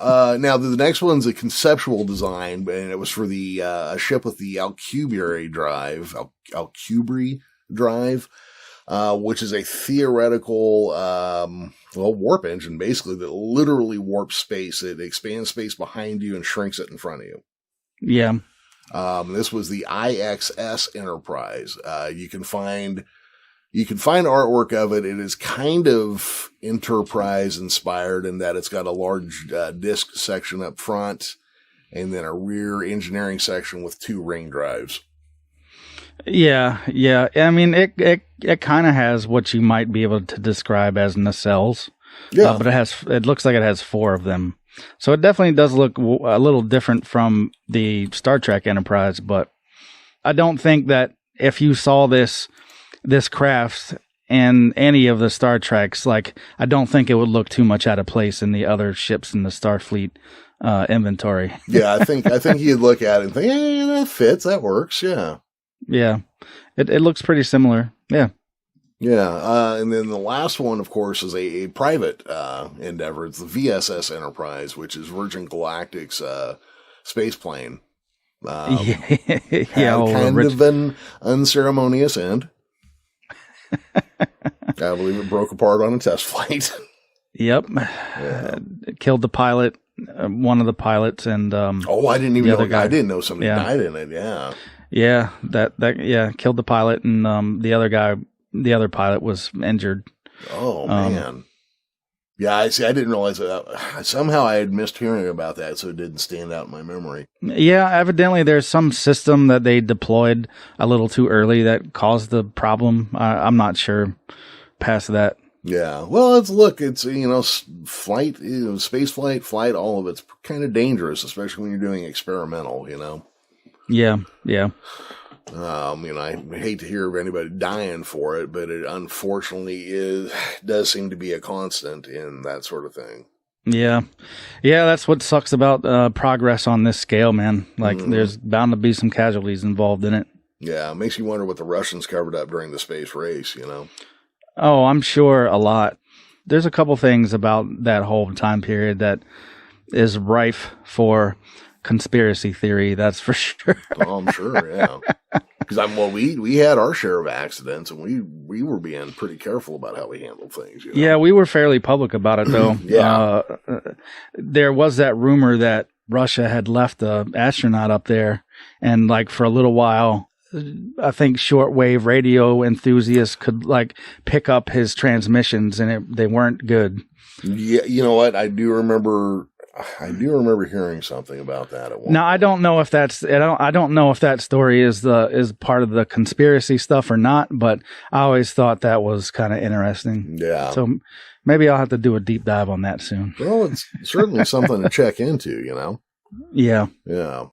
Now the next one's a conceptual design, and it was for the a ship with the Alcubierre drive, which is a theoretical warp engine, basically, that literally warps space. It expands space behind you and shrinks it in front of you. Yeah. This was the IXS Enterprise. You can find artwork of it. It is kind of Enterprise inspired in that it's got a large disk section up front and then a rear engineering section with 2 ring drives. Yeah. I mean, it kind of has what you might be able to describe as nacelles. Yeah. But it looks like it has 4 of them. So it definitely does look a little different from the Star Trek Enterprise, but I don't think that if you saw this craft in any of the Star Treks, like, I don't think it would look too much out of place in the other ships in the Starfleet inventory. Yeah, I think you'd look at it and think, hey, that fits, that works, yeah. Yeah, it looks pretty similar, yeah. Yeah, and then the last one, of course, is a private endeavor. It's the VSS Enterprise, which is Virgin Galactic's space plane. Kind of an unceremonious end. I believe it broke apart on a test flight. Yep. Yeah. It killed the pilot, one of the pilots, and I didn't even know. I didn't know somebody died in it. Yeah. Yeah, that killed the pilot, and the other pilot was injured. Oh man. Yeah, I didn't realize that. Somehow I had missed hearing about that, so it didn't stand out in my memory. Yeah, evidently there's some system that they deployed a little too early that caused the problem. I'm not sure past that. Yeah, well, it's flight, space flight, all of it's kind of dangerous, especially when you're doing experimental, Yeah. I hate to hear of anybody dying for it, but it unfortunately does seem to be a constant in that sort of thing. Yeah, that's what sucks about progress on this scale, man. Like, there's bound to be some casualties involved in it. Yeah, it makes you wonder what the Russians covered up during the space race, Oh, I'm sure a lot. There's a couple things about that whole time period that is rife for conspiracy theory, that's for sure. Oh, I'm sure, yeah. Because we had our share of accidents, and we were being pretty careful about how we handled things. Yeah, we were fairly public about it, though. Yeah. There was that rumor that Russia had left an astronaut up there, and like for a little while, I think shortwave radio enthusiasts could like pick up his transmissions, and they weren't good. Yeah, you know what? I do remember hearing something about that at one. Now, I don't know if that's I don't know if that story is part of the conspiracy stuff or not, but I always thought that was kind of interesting. Yeah. So maybe I'll have to do a deep dive on that soon. Well, it's certainly something to check into, Yeah. Yeah.